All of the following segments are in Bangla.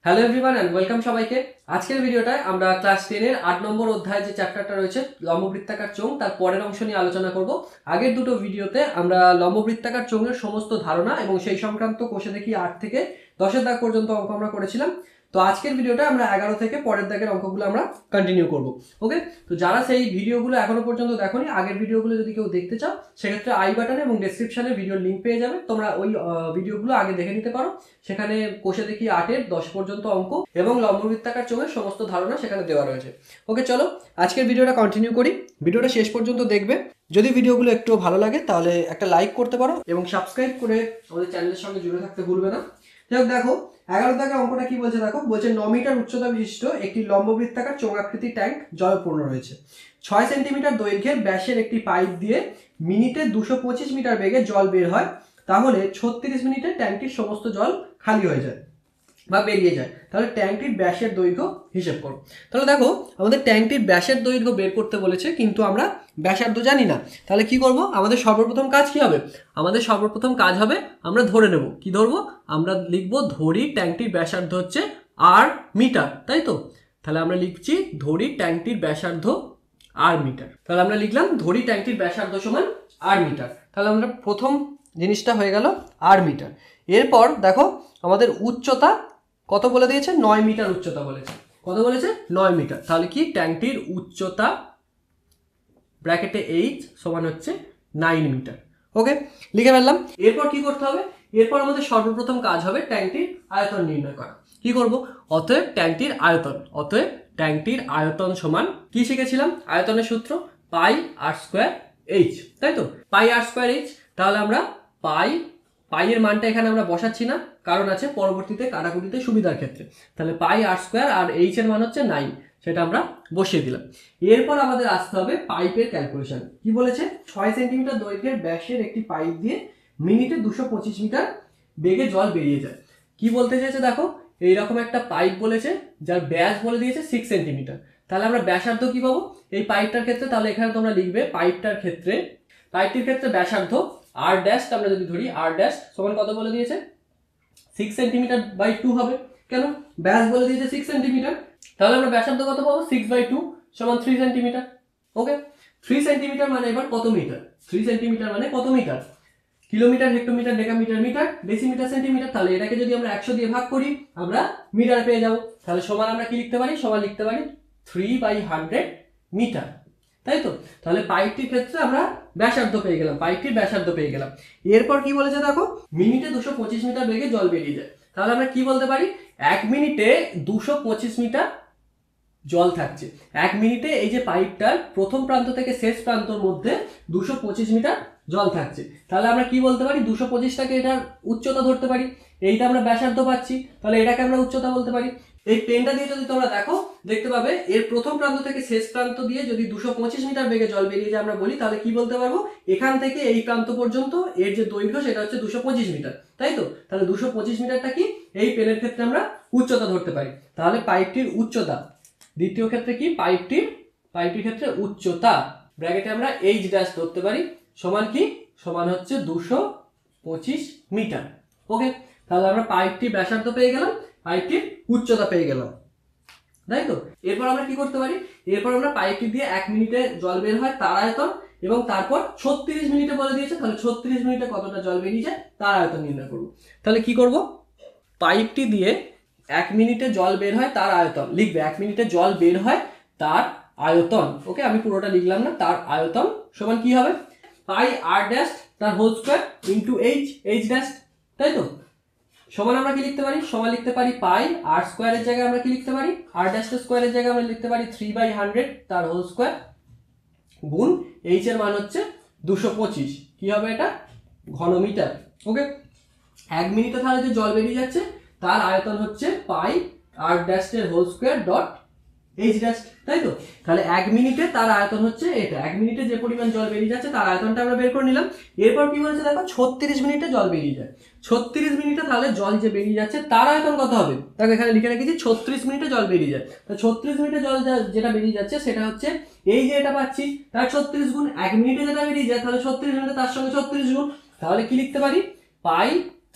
হ্যালো এভরিওয়ান এন্ড ওয়েলকাম সবাইকে। আজকের ভিডিওটায় আমরা ক্লাস 10 এর 8 নম্বর অধ্যায় যে চ্যাপ্টারটা রয়েছে লম্ববৃত্তাকার চোঙ তার পরের অংশ নিয়ে আলোচনা করব। আগের দুটো ভিডিওতে আমরা লম্ববৃত্তাকার চোঙের সমস্ত ধারণা এবং সেই সংক্রান্ত কোষে দেখি 8 থেকে 10 এর দাগ পর্যন্ত অঙ্ক আমরা করেছিলাম। তো আজকের ভিডিওটা আমরা 11 থেকে পরের দাগের অঙ্কগুলো আমরা কন্টিনিউ করব। ওকে, তো যারা সেই ভিডিওগুলো এখনো পর্যন্ত দেখোনি, আগের ভিডিওগুলো যদি কেউ দেখতে চাও সেক্ষেত্রে আই বাটনে এবং ডেসক্রিপশনে ভিডিওর লিংক পেয়ে যাবে, তোমরা ওই ভিডিওগুলো আগে দেখে নিতে পারো। সেখানে কোষে দেখি 8 এর 10 পর্যন্ত অঙ্ক এবং লম্ববৃত্তাকার চোঙের সমস্ত ধারণা সেখানে দেওয়া রয়েছে। ওকে, চলো আজকের ভিডিওটা কন্টিনিউ করি। ভিডিওটা শেষ পর্যন্ত দেখবে। যদি ভিডিওগুলো একটু ভালো লাগে তাহলে একটা লাইক করতে পারো এবং সাবস্ক্রাইব করে আমাদের চ্যানেলের সঙ্গে জুড়ে থাকতে ভুলবে না। যাই হোক, দেখো 11 দাগের অঙ্কটা কি বলছে দেখো। বলছে 9 মিটার উচ্চতা বিশিষ্ট একটি লম্ববৃত্তাকার চোঙাকৃতি ট্যাঙ্ক জলপূর্ণ রয়েছে। 6 সেন্টিমিটার দৈর্ঘ্যের ব্যাসের একটি পাইপ দিয়ে মিনিটে 225 মিটার বেগে জল বের হয়। তাহলে 36 মিনিটে ট্যাঙ্কটির সমস্ত জল খালি হয়ে যায় বা বেরিয়ে যায়। তাহলে ট্যাঙ্কটির ব্যাসের দৈর্ঘ্য হিসেব করো। তাহলে দেখো আমাদের ট্যাঙ্কটির ব্যাসের দৈর্ঘ্য বের করতে বলেছে, কিন্তু আমরা ব্যাসার্ধ জানি না। তাহলে কি করব? আমাদের সর্বপ্রথম কাজ কি হবে? আমাদের সর্বপ্রথম কাজ হবে আমরা ধরে নেব। কি ধরবো? আমরা লিখব ধরি ট্যাঙ্কটির ব্যাসার্ধ হচ্ছে আর মিটার, তাই তো? তাহলে আমরা লিখছি ধরি ট্যাঙ্কটির ব্যাসার্ধ আর মিটার। তাহলে আমরা লিখলাম ধরি ট্যাঙ্কটির ব্যাসার্ধ সমান আর মিটার। তাহলে আমরা প্রথম জিনিসটা হয়ে গেল আর মিটার। এরপর দেখো আমাদের উচ্চতা কত বলে দিয়েছে? 9 মিটার উচ্চতা বলেছে। কত বলেছে? 9 মিটার। তাহলে কি ট্যাঙ্কটির উচ্চতা ব্র্যাকেটে এইচ সমান হচ্ছে 9 মিটার। ওকে, লিখে ফেললাম। এরপর কি করতে হবে? এরপর আমাদের সর্বপ্রথম কাজ হবে ট্যাঙ্কটির আয়তন নির্ণয় করা। কি করব? অতএব ট্যাঙ্কটির আয়তন, অতএব ট্যাঙ্কটির আয়তন সমান কি শিখেছিলাম? আয়তনের সূত্র পাই আর স্কোয়ার এইচ, তাই তো? পাই আর স্কোয়ার এইচ। তাহলে আমরা পাই এর মানটা এখানে আমরা বসাচ্ছি না, কারণ আছে পরবর্তীতে কাটাকুটিতে সুবিধার ক্ষেত্রে। তাহলে পাই আর স্কোয়ার আর এইচ এর মান হচ্ছে 9, সেটা আমরা বসিয়ে দিলাম। এরপর আমাদের আসতে হবে পাইপের ক্যালকুলেশন। কি বলেছে? 6 সেন্টিমিটার দৈর্ঘ্যের ব্যাসের একটি পাইপ দিয়ে মিনিটে 225 মিটার বেগে জল বেরিয়ে যায়। কি বলতে চাইছে দেখো, এইরকম একটা পাইপ বলেছে যার ব্যাস বলে দিয়েছে 6 সেন্টিমিটার। তাহলে আমরা ব্যাসার্ধ কি পাবো এই পাইপটার ক্ষেত্রে? তাহলে এখানে তোমরা লিখবে পাইপটির ক্ষেত্রে ব্যাসার্ধ আর ড্যাশ আমরা যদি ধরি আর ড্যাশ সমান কত বলে দিয়েছে? 6 সেন্টিমিটার বাই 2 হবে। কেন? ব্যাস বলে দিয়েছে 6 সেন্টিমিটার। তাহলে আমরা ব্যাসার্ধ কত পাবো? 6/2 সমান 3 সেন্টিমিটার। ওকে, 3 সেন্টিমিটার মানে এবার কত মিটার? 3 সেন্টিমিটার মানে কত metre? Kilometre, hectometre, decametre, metre, decimetre, centimetre. তাহলে এটাকে যদি আমরা 100 দিয়ে ভাগ করি আমরা মিটার পেয়ে যাব। তাহলে সমান আমরা কি লিখতে পারি? সমান লিখতে পারি 3/100 মিটার, তাই তো? তাহলে পাইপটির ক্ষেত্রে আমরা ব্যাসার্ধ পেয়ে গেলাম, পাইপটির ব্যাসার্ধ পেয়ে গেলাম। এরপর কি বলেছে দেখো, মিনিটে 225 মিটার বেগে জল বেরিয়ে যায়। তাহলে আমরা কি বলতে পারি? 1 মিনিটে 225 মিটার জল থাকছে। 1 মিনিটে এই যে পাইপটার প্রথম প্রান্ত থেকে শেষ প্রান্তর মধ্যে 225 মিটার জল থাকছে। তাহলে আমরা কি বলতে পারি? 225টাকে এটার উচ্চতা ধরতে পারি। এইটা আমরা ব্যাসার্ধ পাচ্ছি, তাহলে এটাকে আমরা উচ্চতা বলতে পারি। এই পেনটা দিয়ে যদি তোমরা দেখো দেখতে পাবে এর প্রথম প্রান্ত থেকে শেষ প্রান্ত দিয়ে যদি 225 মিটার বেগে জল বেরিয়ে যায় আমরা বলি, তাহলে কি বলতে পারবো? এখান থেকে এই প্রান্ত পর্যন্ত এর যে দৈর্ঘ্য সেটা হচ্ছে 225 মিটার, তাই তো? তাহলে 225 মিটারটা কি এই পেনের ক্ষেত্রে আমরা উচ্চতা ধরতে পারি। তাহলে পাইপটির উচ্চতা, দ্বিতীয় ক্ষেত্রে কি পাইপটির ক্ষেত্রে উচ্চতা ব্র্যাকেটে আমরা এইচ ড্যাশ ধরতে পারি সমান কি? সমান হচ্ছে 225 মিটার। ওকে, তাহলে আমরা পাইপটির ব্যাসার্ধ পেয়ে গেলাম, পাইপটির উচ্চতা পেয়ে গেলাম, তাই তো? এরপর আমরা কি করতে পারি? এরপর আমরা পাইপটি দিয়ে 1 মিনিটে জল বের হয় তার আয়তন এবং তারপর 36 মিনিটে বলে দিয়েছে, তাহলে 36 মিনিটে কতটা জল বেরিয়ে যায় তার আয়তন নির্ণয় করব। তাহলে কি করব? পাইপটি দিয়ে 1 মিনিটে জল বের হয় তার আয়তন লিখবে। 1 মিনিটে জল বের হয় তার আয়তন। ওকে, আমি পুরোটা লিখলাম না। তার আয়তন সমান কি হবে? পাই আর ড্যাশ তার whole square into H dash, তাই তো? সমান আমরা কি লিখতে পারি? সমান লিখতে পারি পাই আর স্কয়ারের জায়গায় আমরা কি লিখতে পারি? আর ড্যাশ স্কয়ারের জায়গায় আমরা লিখতে পারি 3/100 তার হোল স্কয়ার গুণ এইচ এর মান হচ্ছে 225। কি হবে এটা? ঘনমিটার। ওকে, 1 মিনিটে তাহলে যে জল বেরিয়ে যাচ্ছে তার আয়তন হচ্ছে পাই আর ড্যাশ এর whole square dot H dash, তাই তো? তাহলে 1 মিনিটে তার আয়তন হচ্ছে এটা। 1 মিনিটে যে পরিমাণ জল বেরিয়ে যাচ্ছে তার আয়তনটা আমরা বের করে নিলাম। এরপর কি বলেছে দেখো, 36 মিনিটে জল বেরিয়ে যায়। 36 মিনিটে তাহলে জল যে বেরিয়ে যাচ্ছে তার আয়তন কত হবে? দেখো এখানে লিখে রেখেছি 36 মিনিটে জল বেরিয়ে যায়। তো 36 মিনিটে জল যেটা বেরিয়ে যাচ্ছে সেটা হচ্ছে এই যে এটা পাচ্ছি তার 36 গুণ। 1 মিনিটে যেটা বেরিয়ে যায় তাহলে 36 মিনিটে তার সঙ্গে 36 গুণ। তাহলে কি লিখতে পারি? পাই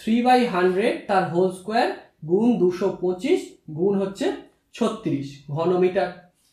3/100 তার হোল স্কয়ার গুণ 225 গুণ হচ্ছে 36 ঘনমিটার।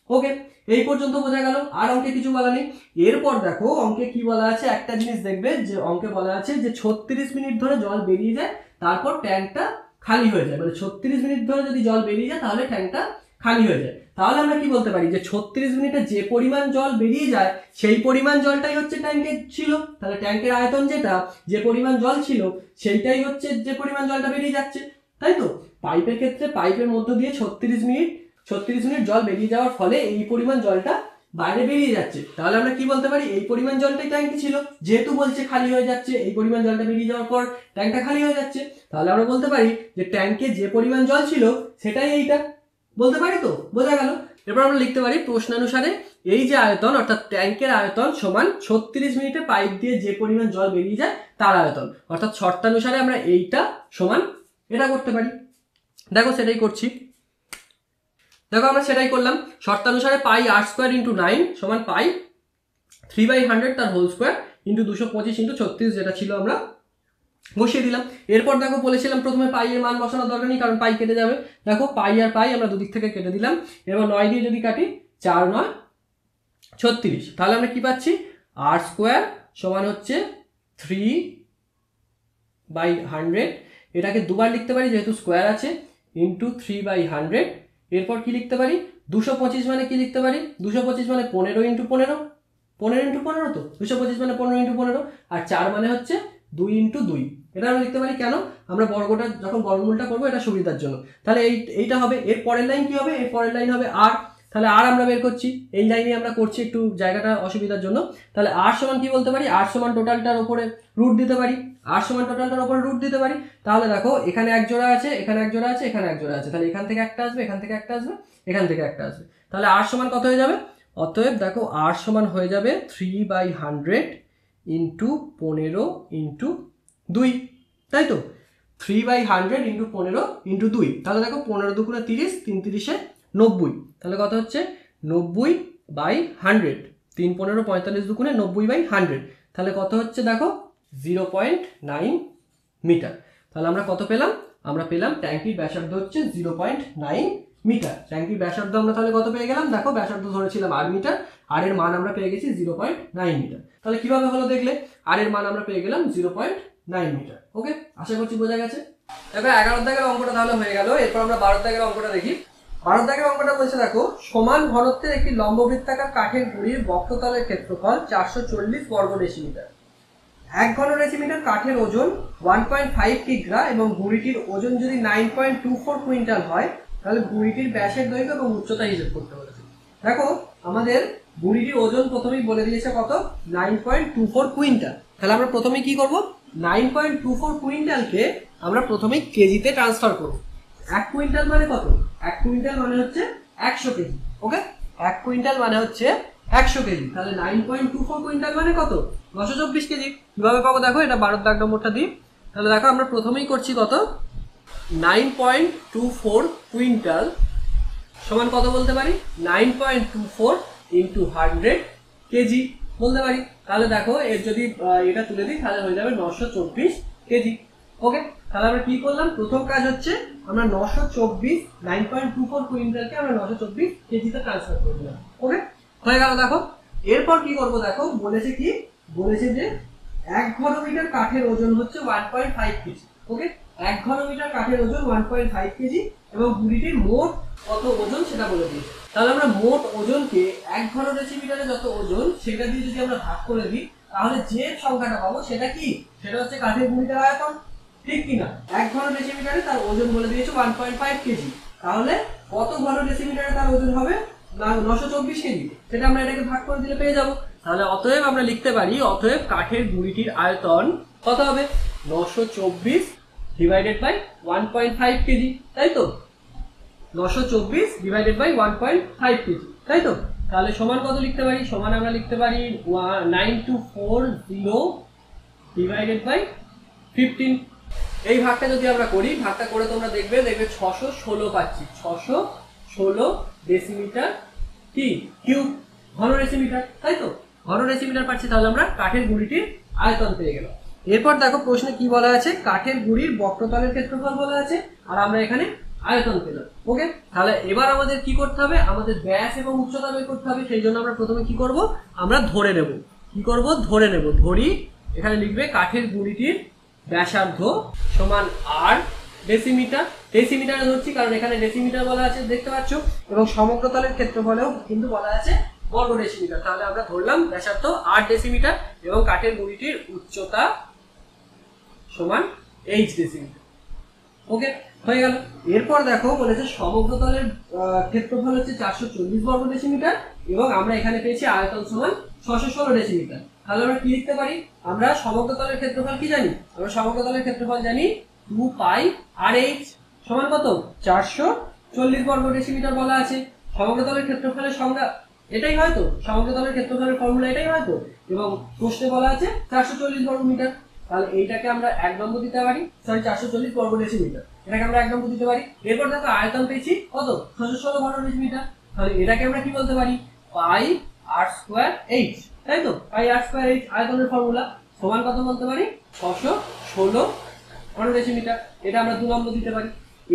ওকে, এই পর্যন্ত বোঝা গেল, আর অঙ্কে কিছু বলা নেই। এরপর দেখো অঙ্কে কি বলা আছে, একটা জিনিস দেখবে যে অঙ্কে বলা আছে যে 36 মিনিট ধরে জল বেরিয়ে যায়, তারপর ট্যাঙ্কটা খালি হয়ে যায়। মানে 36 মিনিট ধরে যদি জল বেরিয়ে যায় তাহলে ট্যাঙ্কটা খালি হয়ে যায়। তাহলে আমরা কি বলতে পারি যে 36 মিনিটে যে পরিমাণ জল বেরিয়ে যায় সেই পরিমাণ জলটাই হচ্ছে ট্যাঙ্কে ছিল। তাহলে ট্যাঙ্কের আয়তন যেটা, যে পরিমাণ জল ছিল সেইটাই হচ্ছে যে পরিমাণ জলটা বেরিয়ে যাচ্ছে, তাই তো? পাইপের ক্ষেত্রে পাইপের মধ্য দিয়ে 36 মিনিট জল বেরিয়ে যাওয়ার ফলে এই পরিমাণ জলটা বাইরে বেরিয়ে যাচ্ছে। তাহলে আমরা কি বলতে পারি, এই পরিমাণ জলটাই ট্যাঙ্কে ছিল। যেহেতু বলছে খালি হয়ে যাচ্ছে, এই পরিমাণ জলটা বেরিয়ে যাওয়ার পর ট্যাঙ্কটা খালি হয়ে যাচ্ছে, তাহলে আমরা বলতে পারি যে ট্যাঙ্কে যে পরিমাণ জল ছিল সেটাই এইটা। বলতে পারি তো, বোঝা গেল। এরপর আমরা লিখতে পারি প্রশ্নানুসারে এই যে আয়তন অর্থাৎ ট্যাঙ্কের আয়তন সমান 36 মিনিটে পাইপ দিয়ে যে পরিমাণ জল বেরিয়ে যায় তার আয়তন, অর্থাৎ শর্তানুসারে আমরা এইটা সমান এটা করতে পারি। দেখো সেটাই করছি, দেখো আমরা সেটাই করলাম। শর্তানুসারে পাই r স্কোয়ার ইন্টু 9 সমান পাই 3/100 তার হোল স্কোয়ার ইন্টু 225 ইন্টু 36 যেটা ছিল আমরা বসিয়ে দিলাম। এরপর দেখো বলেছিলাম প্রথমে পাই এর মান বসানোর দরকার নেই, কারণ পাই কেটে যাবে। দেখো পাই আর পাই আমরা দুদিক থেকে কেটে দিলাম। এবার 9 দিয়ে যদি কাটি 4 9 36, তাহলে আমরা কি পাচ্ছি, r স্কোয়ার সমান হচ্ছে 3/100, এটাকে দুবার লিখতে পারি যেহেতু স্কোয়ার আছে, ইন্টু 3/100। এরপর কি লিখতে পারি, 225 মানে কি লিখতে পারি, 225 মানে 15 ইন্টু 15, 15 ইন্টু 15 তো 225 মানে 15 ইন্টু 15, আর 4 মানে হচ্ছে 2 ইন্টু 2। এটা আমরা লিখতে পারি কেন, আমরা বর্গটা যখন বর্গমূলটা করবো এটা সুবিধার জন্য। তাহলে এইটা হবে। এর পরের লাইন কি হবে, এর পরের লাইন হবে আর। তাহলে আর আমরা বের করছি, এই লাইনে আমরা করছি একটু জায়গাটা অসুবিধার জন্য। তাহলে আর সমান কি বলতে পারি, আর সমান টোটালটার উপরে রুট দিতে পারি, আর সমান টোটালটার উপরে রুট দিতে পারি। তাহলে দেখো এখানে এক জোড়া আছে, এখানে এক জোড়া আছে, এখানে এক জোড়া আছে, তাহলে এখান থেকে একটা আসবে, এখান থেকে একটা আসবে, এখান থেকে একটা আসবে। তাহলে আর সমান কত হয়ে যাবে, অতএব দেখো আর সমান হয়ে যাবে 3/100 ইন্টু 15 ইন্টু 2, তাই তো? 3/100 ইন্টু 15 ইন্টু 2, তাহলে দেখো 15 দুগুণে 30, 3 30 90, তাহলে কত হচ্ছে 90/100, 3 15 45 দুগুণে 90/100, তাহলে কত হচ্ছে দেখো 0.9 মিটার। তাহলে আমরা কত পেলাম, আমরা পেলাম ট্যাঙ্কির ব্যাসার্ধ হচ্ছে 0.9 মিটার। ট্যাঙ্কির ব্যাসার্ধ আমরা তাহলে কত পেয়ে গেলাম, দেখো ব্যাসার্ধ ধরেছিলাম আর মিটার, আর এর মান আমরা পেয়ে গেছি 0.9 মিটার। তাহলে কিভাবে হলো দেখলে, আর এর মান আমরা পেয়ে গেলাম 0.9 মিটার। ওকে, আশা করছি বোঝা গেছে। এবার 11 দাগের অঙ্কটা তাহলে হয়ে গেল। এরপর আমরা 12 দাগের অঙ্কটা দেখি। 12 দাগের অঙ্কটা বলছে দেখো, সমান ঘনত্বের একটি লম্ববৃত্তাকার কাঠের গুঁড়ির বক্রতলের ক্ষেত্রফল 440 বর্গ ডেসিমিটার। 1 ঘন ডেসিমিটার কাঠের ওজন 1.5 কিগ্রা এবং গুঁড়িটির ওজন যদি 9.24 কুইন্টাল হয়, তাহলে গুঁড়িটির ব্যাসের দৈর্ঘ্য এবং উচ্চতা হিসেব করতে বলেছে। দেখো আমাদের গুঁড়িটির ওজন প্রথমেই বলে দিয়েছে কত, 9.24 কুইন্টাল। তাহলে আমরা প্রথমে কি করব, 9.24 কুইন্টালকে আমরা প্রথমেই কেজিতে ট্রান্সফার করব। 1 কুইন্টাল মানে কত, 1 কুইন্টাল মানে হচ্ছে 100 কেজি। ওকে, 1 কুইন্টাল মানে হচ্ছে 100 কেজি। তাহলে 9.24 কুইন্টাল মানে কত, 924 কেজি। কিভাবে পাবো দেখো, এটা 12 দাগ নম্বরটা দিই। তাহলে দেখো আমরা প্রথমেই করছি কত, 9.24 কুইন্টাল সমান কত বলতে পারি, 9.24 ইন্টু 100 কেজি বলতে পারি। তাহলে দেখো এর যদি এটা তুলে দিই তাহলে হয়ে যাবে 924 কেজি। ওকে, তাহলে আমরা কি করলাম, প্রথম কাজ হচ্ছে আমরা 924 কুইন্টালকে আমরা 924 কেজিতে ট্রান্সফার করে দিলাম। ওকে, হয়ে গেল। দেখো এরপর কি করবো, দেখো বলেছে কি, বলেছে যে 1 ঘনমিটার কাঠের ওজন হচ্ছে 1.5 কেজি। ওকে, 1 ঘনমিটার কাঠের ওজন 1.5 কেজি এবং গুঁড়িটির মোট কত ওজন সেটা বলে দিয়েছে। তাহলে আমরা মোট ওজনকে 1 ঘন ডেসিমিটারে যত ওজন সেটা দিয়ে যদি আমরা ভাগ করে দিই, তাহলে যে সংখ্যাটা পাবো সেটা কি, সেটা হচ্ছে কাঠের গুঁড়িটার আয়তন, ঠিক কিনা? 1 ঘন ডেসিমিটারে তার ওজন বলে দিয়েছে 1.5 কেজি, তাহলে কত ঘন ডেসিমিটারে তার ওজন হবে 924 কেজি, সেটা আমরা এটাকে ভাগ করে দিলে পেয়ে যাবো। তাহলে অতএব আমরা লিখতে পারি, অতএব কাঠের গুঁড়িটির আয়তন কত হবে, 924 ডিভাইডেড বাই 1.5 কেজি, তাই তো? 924 ডিভাইডেড বাই 1.5 কেজি, তাই তো? তাহলে সমান কত লিখতে পারি, সমান আমরা লিখতে পারি 9240 ডিভাইডেড বাই 15। এই ভাগটা যদি আমরা করি, ভাগটা করে তোমরা দেখবে 616 পাচ্ছি, 616 ডেসিমিটার কি কিউব ঘন ডেসিমিটার, তাই তো? ঘন ডেসিমিটার পাচ্ছি। তাহলে আমরা কাঠের গুঁড়িটির আয়তন পেয়ে গেলাম। এরপর দেখো প্রশ্নে কি বলা আছে, কাঠের গুঁড়ির বক্রতলের ক্ষেত্রফল বলা আছে, আর আমরা এখানে আয়তন পেলাম। ওকে, তাহলে এবার আমাদের কি করতে হবে, আমাদের ব্যাস এবং উচ্চতা বের করতে হবে। সেই জন্য আমরা প্রথমে কি করব, আমরা ধরে নেব। কি করব, ধরে নেব। ধরি, এখানে লিখবে কাঠের গুঁড়িটির ব্যাসার্ধ সমান আর ডেসিমিটার। ডেসিমিটারে ধরছি কারণ এখানে ডেসিমিটার বলা আছে, দেখতে পাচ্ছ, এবং সমগ্রতলের ক্ষেত্রফলেও কিন্তু বলা আছে বর্গ ডেসিমিটার। তাহলে আমরা ধরলাম ব্যাসার্ধ 8 ডেসিমিটার এবং কাঠের গুঁড়িটির উচ্চতা সমান h ডেসিমিটার। ওকে, হয়ে গেল। এরপর দেখো বলেছে সমগ্রতলের ক্ষেত্রফল হচ্ছে 440 বর্গ ডেসিমিটার এবং আমরা এখানে পেয়েছি আয়তন সমান 616 ডেসিমিটার। তাহলে আমরা কি লিখতে পারি, আমরা সমগ্রতলের ক্ষেত্রফল কি জানি, আমরা সমগ্রতলের ক্ষেত্রফল জানি 2 পাই আর h সমান কত, 440 বর্গ ডেসিমিটার বলা আছে। সমগ্রতলের ক্ষেত্রফলের সংজ্ঞা এটাই হয়তো, সমগ্রতলের ক্ষেত্রফলের ফর্মুলা এটাই হয়তো, এবং প্রশ্নে বলা আছে 440 বর্গ মিটার। তাহলে এইটাকে আমরা 1 নম্বর দিতে পারি, সরি 440 বর্গ ডেসিমিটার, এটাকে আমরা 1 নম্বর দিতে পারি। এরপর দেখো আয়তন পেয়েছি কত, 616 বর্গ ডেসিমিটার। তাহলে এটাকে আমরা কি বলতে পারি, পাই আর স্কয়ার h, তাই তো, পাই আর স্কয়ার h আয়তনের ফর্মুলা সমান কত বলতে পারি, 616 বর্গ ডেসিমিটার। এটা আমরা 2 নম্বর দিতে পারি।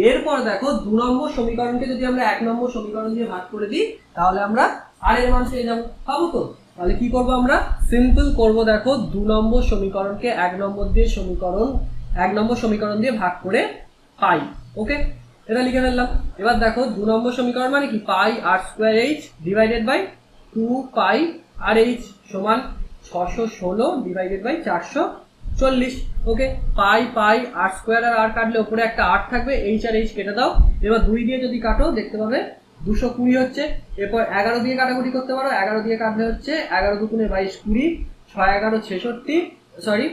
এরপর দেখো 2 নম্বর সমীকরণকে যদি আমরা 1 নম্বর সমীকরণ দিয়ে ভাগ করে দিই তাহলে আমরা আর এর মান পেয়ে যাবো, পাবো তো। তাহলে কি করব, আমরা সিম্পল করব। দেখো 2 নম্বর সমীকরণকে 1 নম্বর সমীকরণ দিয়ে ভাগ করে পাই। ওকে, এটা লিখে ফেললাম। এবার দেখো 2 নম্বর সমীকরণ মানে কি, pi r square h divided by 2 pi r h সমান 616 divided by 440। Okay, pi pi r square r কাটলে উপরে একটা 8 থাকবে, h আর h কেটে দাও। এবার 2 দিয়ে যদি কাটো দেখতে পাবে 220 হচ্ছে। এরপর 11 দিয়ে কাটাকুটি করতে পারো, 11 দিয়ে কাটলে হচ্ছে 11 দুগুণে 22 20, 6 11 66, সরি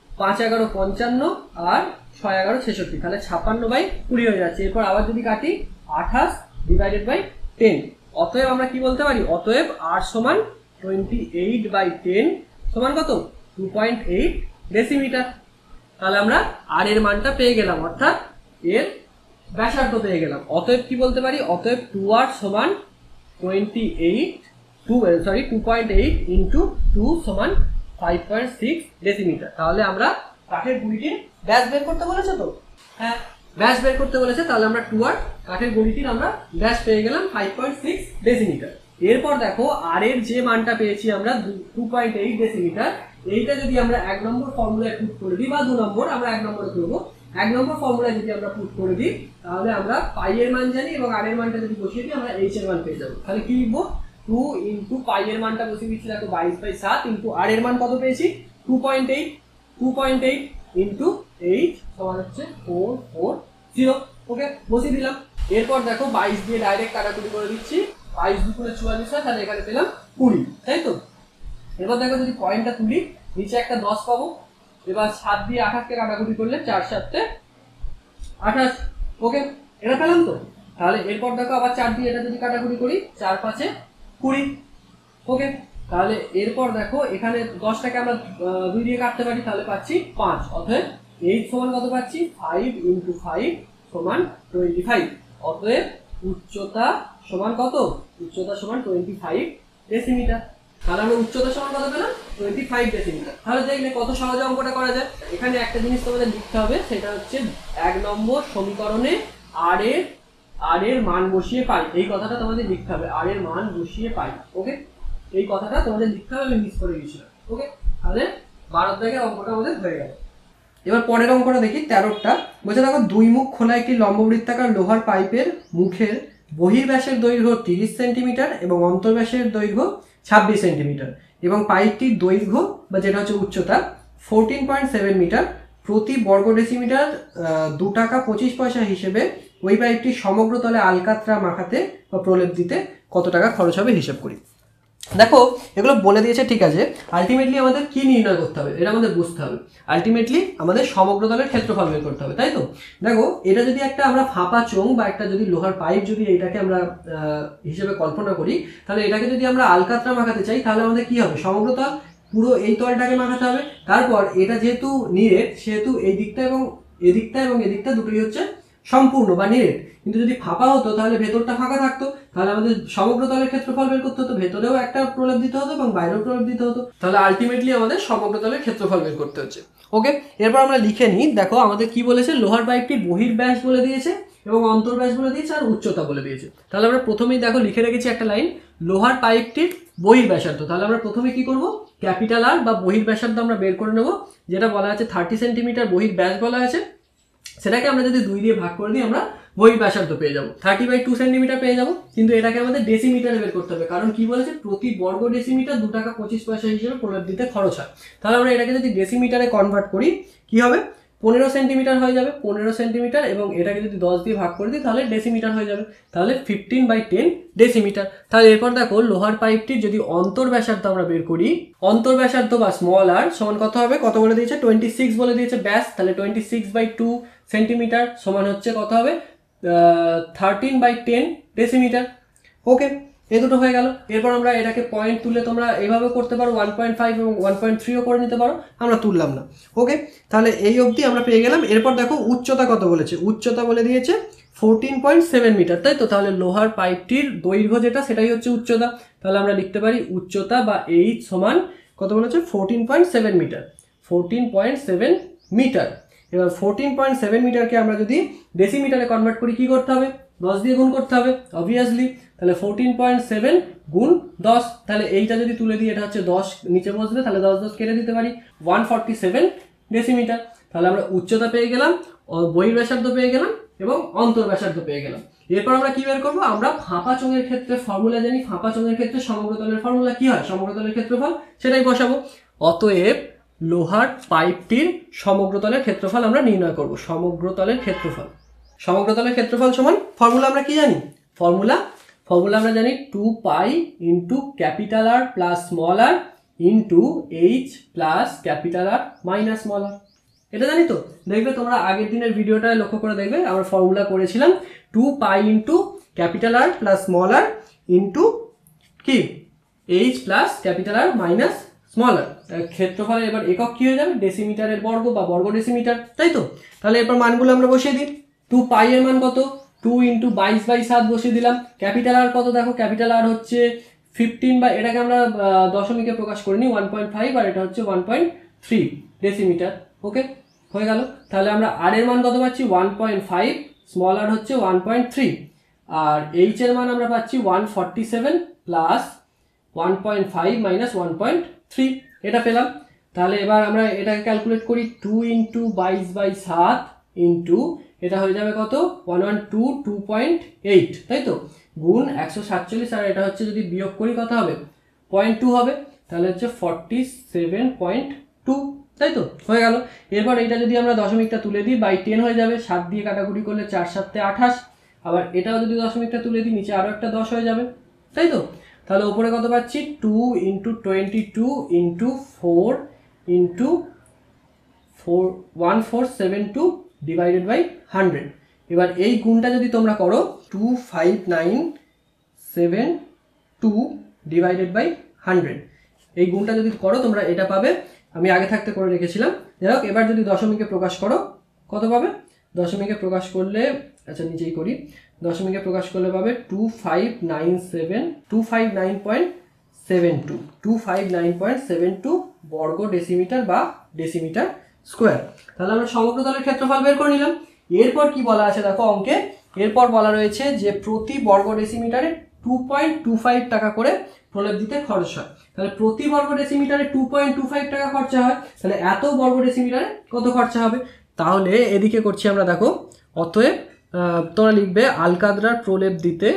5 11 55 আর 6 11 66, তাহলে 56/20 হয়ে যাচ্ছে। এরপর আবার যদি কাটি 28 ডিভাইডেড বাই 10। অতএব আমরা কি বলতে পারি, অতএব r সমান 28/10 সমান কত, 2.8 ডেসিমিটার। তাহলে আমরা আর এর মানটা পেয়ে গেলাম, অর্থাৎ এর ব্যাসার্ধ পেয়ে গেলাম। অতএব কি বলতে পারি, অতএব 2r সমান 2.8 ইন্টু 2 সমান 5.6 ডেসিমিটার। তাহলে আমরা কাঠের গুঁড়িটির ব্যাস বের করতে বলেছে তো, হ্যাঁ ব্যাস বের করতে বলেছে। তাহলে আমরা 2r কাঠের গুঁড়িটির আমরা ব্যাস পেয়ে গেলাম 5.6 ডেসিমিটার। এরপর দেখো আর এর যে মানটা পেয়েছি আমরা 2.8 ডেসিমিটার, এইটা যদি আমরা 1 নম্বর ফর্মুলায় পুট করে দিই, বা 2 নম্বর, আমরা 1 নম্বরে করবো। 1 নম্বর ফর্মুলায় যদি আমরা পুট করে দিই তাহলে আমরা পাই এর মান জানি এবং আর এর মানটা যদি বসিয়ে দিই আমরা h এর মান পেয়ে যাবো। তাহলে কি লিখবো, 2 ইন্টু পাই এর মানটা বসিয়ে দিচ্ছি, দেখো 22/7 ইন্টু আর এর মান কত পেয়েছি 2.8 ইন্টু h সমান হচ্ছে 440। ওকে, বসিয়ে দিলাম। এরপর দেখো 22 দিয়ে ডাইরেক্ট কাটাকুটি করে দিচ্ছি, 22 দুগুণে 44 হয়, তাহলে এখানে পেলাম 20, তাই তো। এবার দেখো যদি পয়েন্টটা তুলি নিচে একটা 10 পাবো। এবার 7 দিয়ে 28 কে কাটাকুটি করলে 4 7 28। ওকে, এটা পেলাম তো। তাহলে এরপর দেখো আবার 4 দিয়ে এটা যদি কাটাকুটি করি 4 5 20। ওকে, তাহলে এরপর দেখো এখানে 10টাকে আমরা 2 দিয়ে কাটতে পারি, তাহলে পাচ্ছি 5। অতএব h সমান কত পাচ্ছি, 5 ইন্টু 5 সমান 25। অতএব উচ্চতা সমান কত, উচ্চতা সমান 25 ডেসিমিটার। তাহলে আমরা উচ্চতা সমান কত পেলাম, 25 ডেসিমিটার। তাহলে দেখলে কত সহজে অঙ্কটা করা যায়। এখানে একটা জিনিস তোমাদের লিখতে হবে, সেটা হচ্ছে 1 নম্বর সমীকরণে আর এর মান বসিয়ে পাই, এই কথাটা তোমাদের লিখতে হবে, আর এর মান বসিয়ে পাই। ওকে, এই কথাটা তোমাদের লিখতে হবে, আমি মিস করে গেছিলাম। ওকে, তাহলে 12 থেকে অঙ্কটা আমাদের হয়ে গেল। এবার পরের অঙ্কটা দেখি 13টা। বলছে দেখো 2 মুখ খোলা একটি লম্ববৃত্তাকার লোহার পাইপের মুখের বহির্ব্যাসের দৈর্ঘ্য 30 সেন্টিমিটার এবং অন্তর্ব্যাসের দৈর্ঘ্য 26 সেন্টিমিটার এবং পাইপটির দৈর্ঘ্য বা যেটা হচ্ছে উচ্চতা 14.7 মিটার। প্রতি বর্গ ডেসিমিটার 2 টাকা 25 পয়সা হিসেবে ওই পাইপটির সমগ্র তলে আলকাতরা মাখাতে বা প্রলেপ দিতে কত টাকা খরচ হবে হিসাব করি। দেখো এগুলো বলে দিয়েছে, ঠিক আছে। আলটিমেটলি আমাদের কি নির্ণয় করতে হবে, এটা আমাদের বুঝতে হবে। আলটিমেটলি আমাদের সমগ্র তলের ক্ষেত্রফল বের করতে হবে, তাই তো। দেখো এটা যদি একটা আমরা ফাঁপা চোঙ বা একটা যদি লোহার পাইপ যদি এটাকে আমরা হিসেবে কল্পনা করি, তাহলে এটাকে যদি আমরা আলকাতরা মাখাতে চাই তাহলে আমাদের কি হবে, সমগ্র তল পুরো এই তলটাকে মাখাতে হবে। তারপর এটা যেহেতু নিরেট সেহেতু এই দিকটা এবং এদিকটা দুটোই হচ্ছে সম্পূর্ণ বা নিরেট। কিন্তু যদি ফাঁপা হতো তাহলে ভেতরটা ফাঁকা থাকতো, তাহলে আমাদের সমগ্র তলের ক্ষেত্রফল বের করতে হতো, ভেতরেও একটা প্রলেপ দিতে হতো এবং বাইরেও প্রলেপ দিতে হতো, তাহলে আলটিমেটলি আমাদের সমগ্র তলের ক্ষেত্রফল বের করতে হচ্ছে। ওকে, এরপর আমরা লিখে নিই। দেখো আমাদের কি বলেছে, লোহার পাইপটির বহির্ব্যাস বলে দিয়েছে এবং অন্তর্ব্যাস বলে দিয়েছে আর উচ্চতা বলে দিয়েছে। তাহলে আমরা প্রথমেই দেখো লিখে রেখেছি একটা লাইন, লোহার পাইপটির বহির্ব্যাসার্ধ। তাহলে আমরা প্রথমে কি করব, ক্যাপিটাল আর বা বহির্ব্যাসার্ধ আমরা বের করে নেব, যেটা বলা আছে 30 সেন্টিমিটার বহির্ব্যাস বলা আছে। সেটাকে আমরা যদি 2 দিয়ে ভাগ করে দিই আমরা বহির্ব্যাসার্ধ পেয়ে যাবো, 30/2 সেন্টিমিটার পেয়ে যাবো। কিন্তু এটাকে আমাদের ডেসিমিটারে বের করতে হবে, কারণ কি বলেছে, প্রতি বর্গ ডেসিমিটার 2 টাকা 25 পয়সা হিসেবে প্রলেপ দিতে খরচ হয়। তাহলে আমরা এটাকে যদি ডেসিমিটারে কনভার্ট করি কি হবে, 15 সেন্টিমিটার হয়ে যাবে, 15 সেন্টিমিটার, এবং এটাকে যদি 10 দিয়ে ভাগ করে দিই তাহলে ডেসিমিটার হয়ে যাবে, তাহলে 15/10 ডেসিমিটার। তাহলে এরপর দেখো লোহার পাইপটির যদি অন্তর্ব্যাসার্ধ আমরা বের করি, অন্তর্ব্যাসার্ধ বা স্মল আর সমান কত হবে, কত বলে দিয়েছে, 26 বলে দিয়েছে ব্যাস। তাহলে 26/2 সেন্টিমিটার সমান হচ্ছে কত হবে, 13/10 ডেসিমিটার। ওকে, এই দুটো হয়ে গেল। এরপর আমরা এটাকে পয়েন্ট তুলে তোমরা এইভাবে করতে পারো, 1.5 এবং 1.3ও করে নিতে পারো, আমরা তুললাম না। ওকে, তাহলে এই অবধি আমরা পেয়ে গেলাম। এরপর দেখো উচ্চতা কত বলেছে, উচ্চতা বলে দিয়েছে 14.7 মিটার, তাই তো। তাহলে লোহার পাইপটির দৈর্ঘ্য যেটা সেটাই হচ্ছে উচ্চতা। তাহলে আমরা লিখতে পারি উচ্চতা বা এইচ সমান কত বলেছে, 14.7 মিটার, 14.7 মিটার। এবার 14.7 মিটারকে আমরা যদি ডেসিমিটারে কনভার্ট করি কি করতে হবে, 10 দিয়ে গুণ করতে হবে অবভিয়াসলি। তাহলে 14.7 গুণ 10, তাহলে এইটা যদি তুলে দিই এটা হচ্ছে 10 নিচে বসবে, তাহলে 10 কেটে দিতে পারি, 147 ডেসিমিটার। তাহলে আমরা উচ্চতা পেয়ে গেলাম, বহির্ব্যাসার্ধ পেয়ে গেলাম এবং অন্তর্ব্যাসার্ধ পেয়ে গেলাম। এরপর আমরা কি বের করবো, আমরা ফাঁপা চোঙের ক্ষেত্রে ফর্মুলা জানি, ফাঁপা চোঙের ক্ষেত্রে সমগ্র তলের ফর্মুলা কি হয়, সমগ্র তলের ক্ষেত্রফল, সেটাই বসাবো। অতএব লোহার পাইপটির সমগ্র তলের ক্ষেত্রফল আমরা নির্ণয় করব, সমগ্র তলের ক্ষেত্রফল। সমগ্র তলের ক্ষেত্রফল সমান ফর্মুলা আমরা কি জানি, ফর্মুলা আমরা জানি 2 pi into capital r plus small r into h plus capital r minus small r. এটা জানি তো, দেখবে তোমরা আগের দিনের ভিডিওটা লক্ষ্য করে দেখবে, আমরা ফর্মুলা করেছিলাম 2 pi into capital r plus small r into কি h plus capital r minus small r. ক্ষেত্রফলের এবার একক কি হয়ে যাবে, ডেসিমিটারের বর্গ বা বর্গ ডেসিমিটার, তাই তো। তাহলে এরপর মানগুলো আমরা বসিয়ে দিই, 2 পাই এর মান কত, 2 ইন্টু 22/7 বসিয়ে দিলাম। ক্যাপিটাল আর কত, দেখো ক্যাপিটাল আর হচ্ছে 15, বা এটাকে আমরা দশমিকে প্রকাশ করিনি, 1.5, আর এটা হচ্ছে 1.3 ডেসিমিটার। ওকে, হয়ে গেল। তাহলে আমরা আর এর মান কত পাচ্ছি, 1.5, স্মল আর হচ্ছে 1.3, আর এইচ এর মান আমরা পাচ্ছি 147 প্লাস 1.5 মাইনাস 1.3, এটা পেলাম। তাহলে এবার আমরা এটাকে ক্যালকুলেট করি, 2 ইন্টু 22/7 ইন্টু এটা হয়ে যাবে কত, 112.2.8, তাই তো, গুণ 147, আর এটা হচ্ছে যদি বিয়োগ করি কত হবে, 0.2 হবে, তাহলে হচ্ছে 47.2, তাই তো, হয়ে গেল। এরপর এটা যদি আমরা দশমিকটা তুলে দিই, বাই 10 হয়ে যাবে, 7 দিয়ে কাটাকুটি করলে 4 7 28, আবার এটাও যদি দশমিকটা তুলে দিই নিচে আরও একটা 10 হয়ে যাবে, তাই তো। তাহলে উপরে কত পাচ্ছি, 2 into 22 into 4 into 1472 divided by 100। এবার এই গুণটা যদি তোমরা করো, 2592 ডিভাইডেড বাই 100, এই গুণটা যদি করো তোমরা এটা পাবে, আমি আগে থাকতে করে রেখেছিলাম। যাই হোক, এবার যদি দশমিকে প্রকাশ করো কত পাবে, দশমিকে প্রকাশ করলে, আচ্ছা নিচেই করি, দশমিকে প্রকাশ করলে পাবে 2597 বর্গ ডেসিমিটার বা ডেসিমিটার স্কোয়ার। তাহলে আমরা সমগ্র তলের ক্ষেত্রফল বের করে নিলাম। এরপর কি বলা আছে দেখো অঙ্কে, এরপর বলা রয়েছে যে প্রতি বর্গ ডেসিমিটারে 2.25 টাকা করে প্রলেপ দিতে খরচ হয়। তাহলে প্রতি বর্গ ডেসিমিটারে 2.25 টাকা খরচা হয়, তাহলে এত বর্গ ডেসিমিটারে কত খরচা হবে। তাহলে এদিকে করছি আমরা, দেখো অতএব তোমরা লিখবে আলকাতরার প্রলেপ দিতে,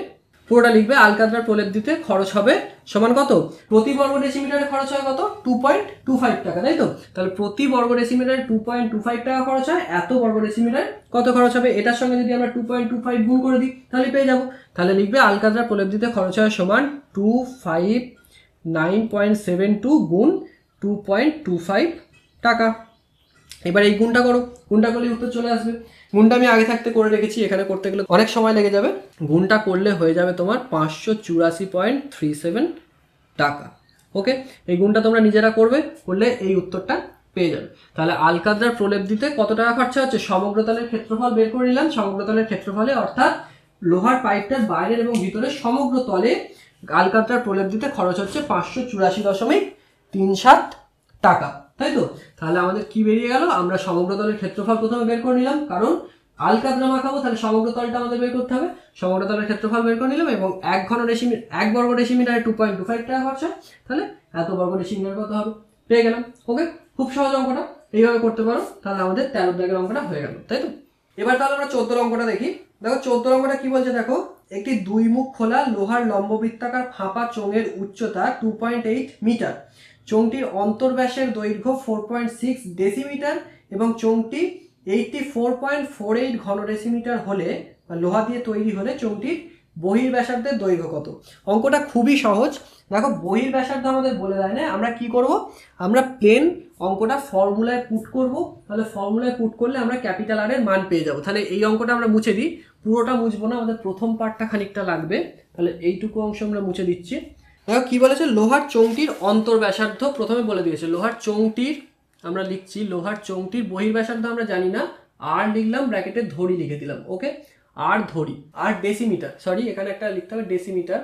পুরোটা লিখবে আলকাতরার প্রলেপ দিতে খরচ হবে সমান কত, প্রতি বর্গ ডেসিমিটারে খরচ হয় কত, 2.25 টাকা, তাই তো। তাহলে প্রতি বর্গ ডেসিমিটারে 2.25 টাকা খরচ হয়, এত বর্গ ডেসিমিটারে কত খরচ হবে, এটার সঙ্গে যদি আমরা 2.25 গুণ করে দিই তাহলে পেয়ে যাবো। তাহলে লিখবে আলকাতরার প্রলেপ দিতে খরচ হয় সমান 259.72 গুণ 2.25 টাকা। এবার এই গুণটা করো, গুণটা করলে উত্তর চলে আসবে। গুণটা আমি আগে থাকতে করে রেখেছি, এখানে করতে গেলে অনেক সময় লেগে যাবে। গুণটা করলে হয়ে যাবে তোমার 584.37 টাকা। ওকে, এই গুণটা তোমরা নিজেরা করবে, করলে এই উত্তরটা পেয়ে যাবে। তাহলে আলকাতরার প্রলেপ দিতে কত টাকা খরচা হচ্ছে, সমগ্রতলের ক্ষেত্রফল বের করে নিলাম। সমগ্রতলের ক্ষেত্রফলে অর্থাৎ লোহার পাইপটার বাইরের এবং ভিতরের সমগ্র তলে আলকাতরার প্রলেপ দিতে খরচ হচ্ছে 584.37 টাকা, তাই তো। তাহলে আমাদের কি বেরিয়ে গেল, আমরা সমগ্র তলের ক্ষেত্রফল প্রথমে বের করে নিলাম, কারণ আলকাতরা মাখাবো, তাহলে সমগ্র তলটা আমাদের বের করতে হবে। সমগ্র তলের ক্ষেত্রফল বের করে নিলাম এবং 1 বর্গ ডেসিমিটারে 2.25 টাকা খরচা, তাহলে এত বর্গ ডেসিমিটার কত হবে পেয়ে গেলাম। ওকে, খুব সহজ অঙ্কটা, এইভাবে করতে পারো, তাহলে আমাদের 13 দাগের অঙ্কটা হয়ে গেল, তাই তো। এবার তাহলে আমরা 14 অঙ্কটা দেখি। দেখো 14 অঙ্কটা কি বলছে, দেখো একটি 2 মুখ খোলা লোহার লম্ববৃত্তাকার ফাঁপা চোঙের উচ্চতা 2.8 মিটার, চোঙটির অন্তর্ব্যাসের দৈর্ঘ্য 4.6 ডেসিমিটার এবং চোঙটি 84.48 ঘন ডেসিমিটার হলে, লোহা দিয়ে তৈরি হলে চোঙটির বহির্ব্যাসার্ধের দৈর্ঘ্য কত। অঙ্কটা খুবই সহজ। দেখো বহির্ব্যাসার্ধ আমাদের বলে দেয় না, আমরা কি করব, আমরা প্লেন অঙ্কটা ফর্মুলায় পুট করব। তাহলে ফর্মুলায় পুট করলে আমরা ক্যাপিটাল আর এর মান পেয়ে যাব। তাহলে এই অঙ্কটা আমরা মুছে দিই, পুরোটা মুছবো না, আমাদের প্রথম পার্টটা খানিকটা লাগবে। তাহলে এইটুকু অংশ আমরা মুছে দিচ্ছি। দেখো কি বলেছে, লোহার চোঙটির অন্তর্ব্যাসার্ধ প্রথমে বলে দিয়েছে। লোহার চোঙটির আমরা লিখছি, লোহার চোঙটির বহির্ব্যাসার্ধ আমরা জানি না, আর লিখলাম ব্র্যাকেটে ধরি লিখে দিলাম। ওকে, আর ধরি, আর ডেসিমিটার, সরি এখানে একটা লিখতে হবে ডেসিমিটার,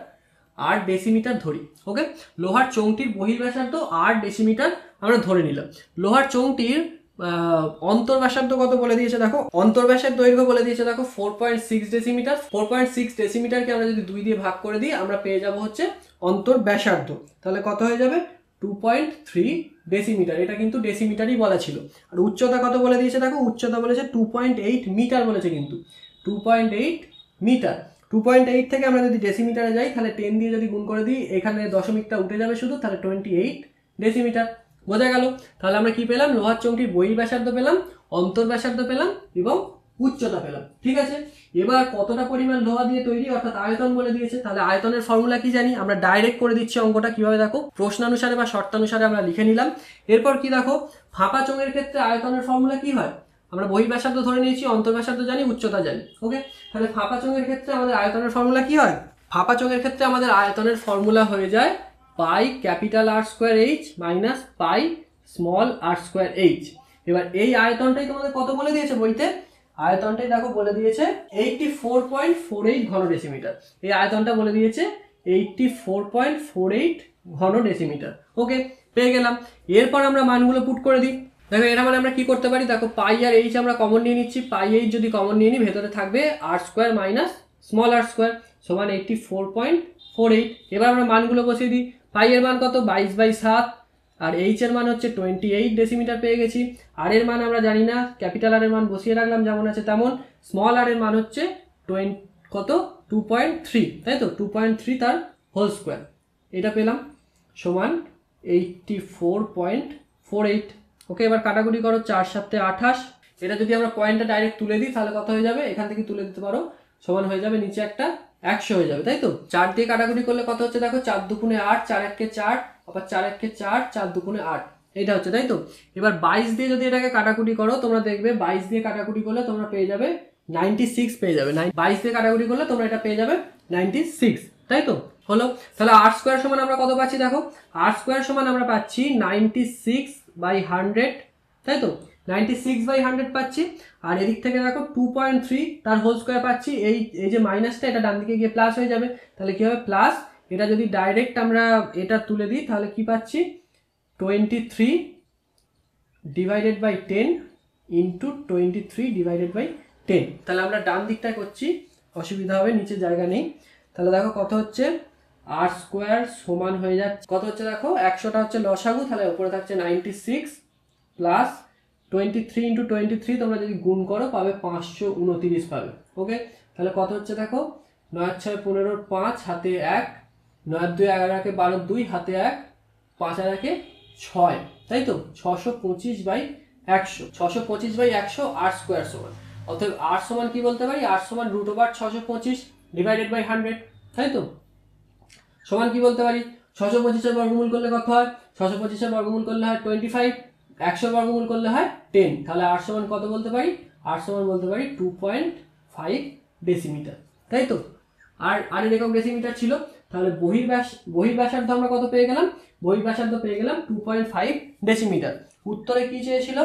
আর ডেসিমিটার ধরি। ওকে, লোহার চোঙটির বহির্ব্যাসার্ধ আর ডেসিমিটার আমরা ধরে নিলাম। লোহার চোঙটির অন্তর্ব্যাসার্ধ কত বলে দিয়েছে, দেখো অন্তর্ব্যাসের দৈর্ঘ্য বলে দিয়েছে, দেখো 4.6 ডেসিমিটার। 4.6 ডেসিমিটারকে আমরা যদি 2 দিয়ে ভাগ করে দিই, আমরা পেয়ে যাব হচ্ছে অন্তর্ব্যাসার্ধ। তাহলে কত হয়ে যাবে, 2.3 ডেসিমিটার। এটা কিন্তু ডেসিমিটারই বলা ছিল। আর উচ্চতা কত বলে দিয়েছে, দেখো উচ্চতা বলেছে 2.8 মিটার বলেছে, কিন্তু 2.8 মিটার। 2.8 থেকে আমরা যদি ডেসিমিটারে যাই, তাহলে 10 দিয়ে যদি গুণ করে দিই, এখানে দশমিকটা উঠে যাবে শুধু, তাহলে 28 ডেসিমিটার। বোঝা গেল। তাহলে আমরা কি পেলাম, লোহার চোঙটির বহির্ব্যাসার্ধ পেলাম, অন্তর্ব্যাসার্ধ পেলাম এবং উচ্চতা পেলাম। ঠিক আছে, এবার কতটা পরিমাণ লোহা দিয়ে তৈরি অর্থাৎ আয়তন বলে দিয়েছে। তাহলে আয়তনের ফর্মুলা কি জানি, আমরা ডাইরেক্ট করে দিচ্ছি অঙ্কটা। কিভাবে দেখো, প্রশ্নানুসারে বা শর্তানুসারে আমরা লিখে নিলাম। এরপর কি দেখো, ফাঁপা চোঙের ক্ষেত্রে আয়তনের ফর্মুলা কি হয়, আমরা বহির্ব্যাসার্ধ ধরে নিয়েছি, অন্তর্ব্যাসার্ধ জানি, উচ্চতা জানি। ওকে, তাহলে ফাঁপা চোঙের ক্ষেত্রে আমাদের আয়তনের ফর্মুলা কি হয়, ফাঁপা চোঙের ক্ষেত্রে আমাদের আয়তনের ফর্মুলা হয়ে যায় pi capital r square h minus pi small r square h. এবার এই আয়তনটাই তোমাদের কত বলে দিয়েছে বইতে, আয়তনটাই দেখো বলে দিয়েছে 84.48 ঘন ডেসিমিটার। এই আয়তনটা বলে দিয়েছে 84.48 ঘন ডেসিমিটার। ওকে, পেয়ে গেলাম। এরপর আমরা মানগুলো পুট করে দিই। দেখো এর মানে আমরা কি করতে পারি, দেখো পাই আর এইচ আমরা কমন নিয়ে নিচ্ছি। পাই এইচ যদি কমন নিয়ে নিই, ভেতরে থাকবে আর square minus small r square সমান 84.48। এবার আমরা মানগুলো বসিয়ে দিই। পাই এর মান কত, 22/7, আর এইচ এর মান হচ্ছে 28 ডেসিমিটার পেয়ে গেছি। আর এর মান আমরা জানি না, ক্যাপিটাল আর এর মান বসিয়ে রাখলাম যেমন আছে তেমন। স্মল আর এর মান হচ্ছে কত 2.3, তাই তো 2.3 তার হোল স্কোয়ার, এটা পেলাম সমান 84.48। ওকে, এবার কাটাকুটি করো, 4 × 7 = 28। এটা যদি আমরা পয়েন্টটা ডাইরেক্ট তুলে দিই, তাহলে কত হয়ে যাবে, এখান থেকে তুলে দিতে পারো, সমান হয়ে যাবে নিচে একটা 100 হয়ে যাবে, তাই তো। 4 দিয়ে কাটাকুটি করলে কত হচ্ছে, দেখো 4 × 2 = 8, 4 × 1 = 4, আবার 4 × 1 = 4, 4 × 2 = 8, এটা হচ্ছে, তাই তো। এবার 22 দিয়ে যদি এটাকে কাটাকুটি করো, তোমরা দেখবে 22 দিয়ে কাটাকুটি করলে তোমরা পেয়ে যাবে 96 পেয়ে যাবে। 22 দিয়ে কাটাকুটি করলে তোমরা এটা পেয়ে যাবে 96, তাই তো। হলো, তাহলে আর স্কোয়ার সমান আমরা কত পাচ্ছি, দেখো আর স্কোয়ার সমান আমরা পাচ্ছি 96/100, তাই তো 96/100 পাচ্ছি। আর এদিক থেকে দেখো 2.3 তার হোল স্কোয়ার পাচ্ছি। এই যে মাইনাসটা, এটা ডান দিকে গিয়ে প্লাস হয়ে যাবে, তাহলে কি হবে প্লাস। এটা যদি ডাইরেক্ট আমরা এটা তুলে দিই, তাহলে কি পাচ্ছি, 23 / 10 ইন্টু 23 / 10। তাহলে আমরা ডান দিকটায় করছি, অসুবিধা হবে, নিচে জায়গা নেই। তাহলে দেখো কত হচ্ছে, আর স্কোয়ার সমান হয়ে যাচ্ছে কত হচ্ছে, দেখো 100টা হচ্ছে লসাগু, তাহলে উপরে থাকছে 96 প্লাস 23 × 23, তোমরা যদি গুণ করো পাবে 529 পাবে। ওকে, তাহলে কত হচ্ছে, দেখো 9 × 6 = 15, 5 হাতে 1, 9 × 2 = 11, 12, 2 হাতে 1, 5 আর 1 = 6, তাই তো 625/100। 625/100 আর স্কোয়ার সমান, অতএব আর সমান কি বলতে পারি, আর সমান √625 / 100, তাই তো। সমান কি বলতে পারি, 625 এর বর্গমূল করলে কত হয়, 625 এর বর্গমূল করলে হয় 25, 100 বর্গমূল করলে হয় 10। তাহলে আর সমান কত বলতে পারি, আর সমান বলতে পারি 2.5 ডেসিমিটার, তাই তো। আর এর একক ডেসিমিটার ছিল। তাহলে বহির্ব্যাসার্ধ আমরা কত পেয়ে গেলাম, বহির্ব্যাসার্ধ পেয়ে গেলাম 2.5 ডেসিমিটার। উত্তরে কি চেয়েছিল?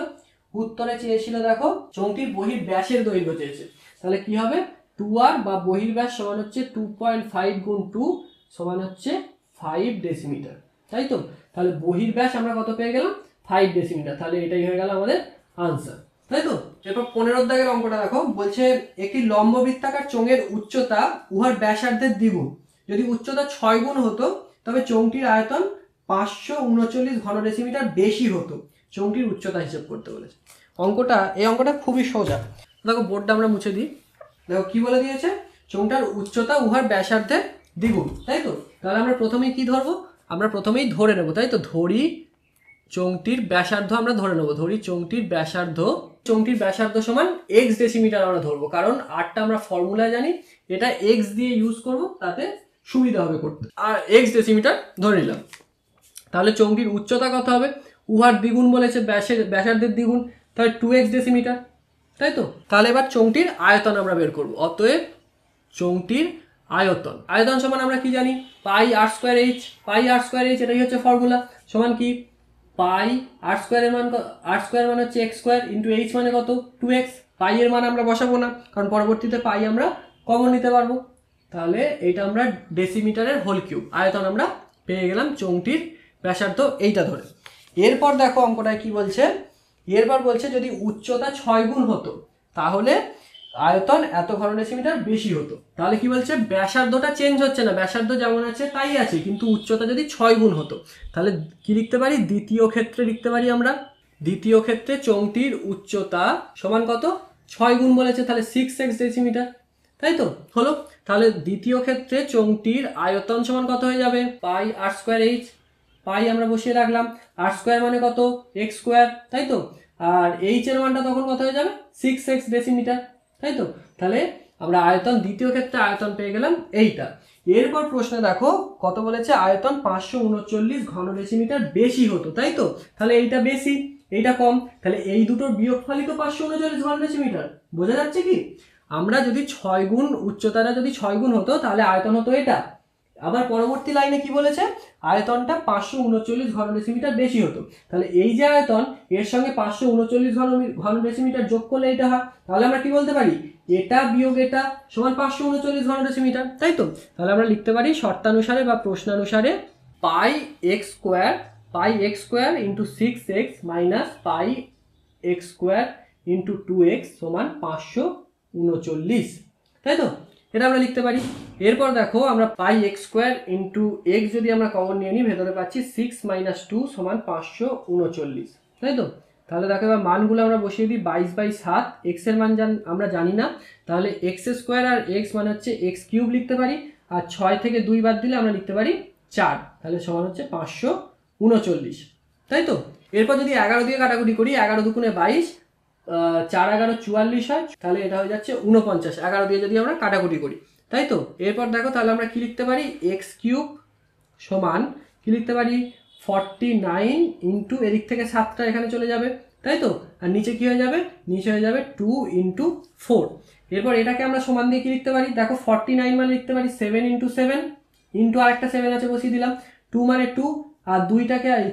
উত্তরে চেয়েছিল দেখো চোঙটির বহির ব্যাসের দৈর্ঘ্য চেয়েছে। তাহলে কি হবে? 2r বা বহির ব্যাস সমান হচ্ছে 2.5 গুণ 2 সমান হচ্ছে 5 ডেসিমিটার, তাই তো? তাহলে বহির ব্যাস আমরা কত পেয়ে গেলাম? 5 ডেসিমিটার। তাহলে এটাই হয়ে গেল আমাদের আনসার, তাই তো? এরপর 15 দাগের অঙ্কটা দেখো, বলছে একটি লম্ব বৃত্তাকার চোঙের উচ্চতা উহার ব্যাসার্ধের দ্বিগুণ। যদি উচ্চতা 6 গুণ হতো তবে চোঙটির আয়তন 539 ঘন ডেসিমিটার বেশি হতো। চোঙটির উচ্চতা হিসেব করতে বলেছে। এই অঙ্কটা খুবই সোজা। দেখো বোর্ডটা আমরা মুছে দিই। দেখো কি বলে দিয়েছে? চোঙটার উচ্চতা উহার ব্যাসার্ধের দ্বিগুণ, তাই তো? তাহলে আমরা প্রথমেই কি ধরবো? আমরা প্রথমেই ধরে নেব, তাই তো? ধরি চোঙটির ব্যাসার্ধ আমরা ধরে নেব। ধরি চোঙটির ব্যাসার্ধ সমান এক্স ডেসিমিটার আমরা ধরবো, কারণ আরটা আমরা ফর্মুলায় জানি, এটা এক্স দিয়ে ইউজ করব, তাতে সুবিধা হবে করতে। আর এক্স ডেসিমিটার ধরে নিলাম। তাহলে চোঙটির উচ্চতা কত হবে? উহার দ্বিগুণ বলেছে, ব্যাসার্ধের দ্বিগুণ, তাহলে 2x ডেসিমিটার, তাই তো? তাহলে এবার চোঙটির আয়তন আমরা বের করব। অতএব চোঙটির আয়তন সমান আমরা কি জানি? পাই আর স্কোয়ার এইচ। এটাই হচ্ছে ফর্মুলা। সমান কি? পাই আর স্কোয়ারের মান, আর স্কোয়ার মানে হচ্ছে এক্স স্কোয়ার ইন্টু এইচ মানে কত? 2x। পাই এর মান আমরা বসাবো না, কারণ পরবর্তীতে পাই আমরা কমন নিতে পারবো। তাহলে এটা আমরা ডেসিমিটারের হোল কিউব আয়তন আমরা পেয়ে গেলাম চোঙটির ব্যাসার্ধ এইটা ধরে। এরপর দেখো অঙ্কটায় কি বলছে? এরপর বলছে যদি উচ্চতা 6 গুণ হতো তাহলে আয়তন এত ঘন ডেসিমিটার বেশি হতো। তাহলে কি বলছে? ব্যাসার্ধটা চেঞ্জ হচ্ছে না, ব্যাসার্ধ যেমন আছে তাই আছে, কিন্তু উচ্চতা যদি 6 গুণ হতো তাহলে কি লিখতে পারি? দ্বিতীয় ক্ষেত্রে লিখতে পারি আমরা। দ্বিতীয় ক্ষেত্রে চোঙটির উচ্চতা সমান কত? 6 গুণ বলেছে, তাহলে 6x ডেসিমিটার, তাই তো? হলো। তাহলে দ্বিতীয় ক্ষেত্রে চোঙটির আয়তন সমান কত হয়ে যাবে? পাই আর স্কোয়ার এইচ। পাই আমরা বসিয়ে রাখলাম, আর স্কোয়ার মানে কত? এক্স স্কোয়ার, তাই তো? আর এইচ এর মানটা তখন কত হয়ে যাবে? 6x ডেসিমিটার, তাই তো? তাহলে আমরা দ্বিতীয় ক্ষেত্রে আয়তন পেয়ে গেলাম এইটা। এরপর প্রশ্নে দেখো কত বলেছে? আয়তন 539 ঘন ডেসিমিটার বেশি হতো, তাই তো? তাহলে এইটা বেশি, এইটা কম, তাহলে এই দুটোর বিয়োগফলই তো 539 ঘন ডেসিমিটার। বোঝা যাচ্ছে কি? আমরা যদি 6 গুণ, উচ্চতাটা যদি 6 গুণ হতো তাহলে আয়তন হতো এটা। আবার পরবর্তী লাইনে কি বলেছে? আয়তনটা 539 ঘন ডেসিমিটার বেশি হতো। তাহলে এই যে আয়তন, এর সঙ্গে 539 ঘন ডেসিমিটার যোগ করলে এটা হয়। তাহলে আমরা কি বলতে পারি? এটা বিয়োগ এটা সমান 539 ঘন ডেসিমিটার, তাই তো? তাহলে আমরা লিখতে পারি শর্তানুসারে বা প্রশ্নানুসারে pi x square into 6x minus pi x square into 2x সমান 539, তাই তো? এটা আমরা লিখতে পারি। এরপর দেখো আমরা পাই এক্স স্কোয়ার ইন্টু এক্স যদি আমরা কমন নিয়ে নিই, ভেতরে পাচ্ছি 6 মাইনাস 2 সমান 539, তাই তো? তাহলে দেখো এবার মানগুলো আমরা বসিয়ে দিই। 22/7, এক্স এর মান আমরা জানি না, তাহলে এক্স স্কোয়ার আর এক্স মানে হচ্ছে এক্স কিউব লিখতে পারি, আর 6 থেকে 2 বাদ দিলে আমরা লিখতে পারি 4, তাহলে সমান হচ্ছে 539, তাই তো? এরপর যদি 11 দিয়ে কাটাকুটি করি, 11 দুগুণে 22, 4 11 44 হয়, তাহলে এটা হয়ে যাচ্ছে 49। 11 দিয়ে যদি আমরা কাটাকুটি করি, তাই তো? এরপর দেখো তাহলে আমরা কি লিখতে পারি? এক্স কিউব সমান কি লিখতে পারি? 49 ইন্টু এদিক থেকে 7টা এখানে চলে যাবে, তাই তো? আর নিচে কি হয়ে যাবে? নিচে হয়ে যাবে 2 ইন্টু 4। এরপর এটাকে আমরা সমান দিয়ে কি লিখতে পারি? দেখো 49 মানে লিখতে পারি 7 ইন্টু 7 ইন্টু আরেকটা 7 আছে বসিয়ে দিলাম, 2 মানে 2, আর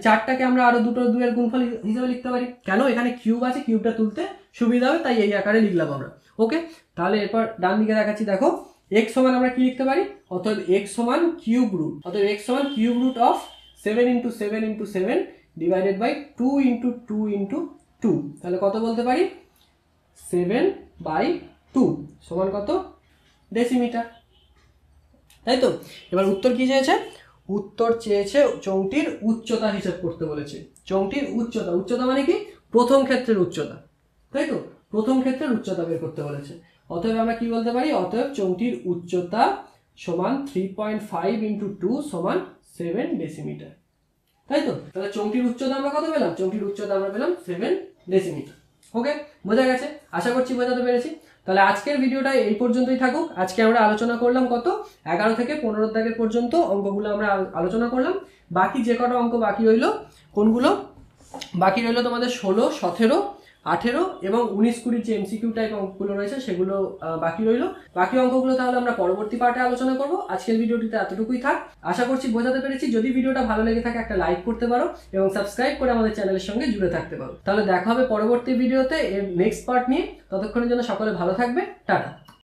4টাকে আমরা আরো দুটো 2 এর গুণফল হিসেবে লিখতে পারি। কেন? এখানে কিউব আছে, কিউবটা তুলতে সুবিধা হবে, তাই এই আকারে লিখলাম আমরা। ওকে, তাহলে এরপর ডান দিকে দেখাচ্ছি। দেখো x সমান আমরা কি লিখতে পারি? অতএব x সমান cube root of 7 into 7 into 7 divided by 2 into 2 into 2, তাহলে কত বলতে পারি? 7/2 সমান কত? ডেসিমিটার, তাই তো? এবার উত্তর কি চেয়েছে? উত্তর চেয়েছে চোঙটির উচ্চতা হিসাব করতে বলেছে। চোঙটির উচ্চতা মানে কি? প্রথম ক্ষেত্রের উচ্চতা, তাই তো? প্রথম ক্ষেত্রের উচ্চতা বের করতে বলেছে। অতএব আমরা কি বলতে পারি? অতএব চোঙটির উচ্চতা সমান 3.5 ইন্টু 2 সমান 7 ডেসিমিটার, তাই তো? তাহলে চোঙটির উচ্চতা আমরা কত পেলাম? চোঙটির উচ্চতা আমরা পেলাম 7 ডেসিমিটার। ওকে, বোঝা গেছে? আশা করছি বোঝাতে পেরেছি। তাহলে আজকের ভিডিওটা এই পর্যন্তই থাকুক। আজকে আমরা আলোচনা করলাম কত? 11 থেকে 15 দাগের পর্যন্ত অঙ্কগুলো আমরা আলোচনা করলাম। বাকি যে কটা অঙ্ক বাকি রইল, কোনগুলো বাকি রইল? তোমাদের 16, 17 18 এবং 19-20 যে এমসিকিউ টাইপ অঙ্কগুলো রয়েছে সেগুলো বাকি রইলো। বাকি অঙ্কগুলো তাহলে আমরা পরবর্তী পার্টে আলোচনা করব। আজকের ভিডিওটিতে এতটুকুই থাক। আশা করছি বোঝাতে পেরেছি। যদি ভিডিওটা ভালো লেগে থাকে একটা লাইক করতে পারো এবং সাবস্ক্রাইব করে আমাদের চ্যানেলের সঙ্গে জুড়ে থাকতে পারো। তাহলে দেখা হবে পরবর্তী ভিডিওতে এর নেক্সট পার্ট নিয়ে। ততক্ষণের জন্য সকলে ভালো থাকবে। টাটা।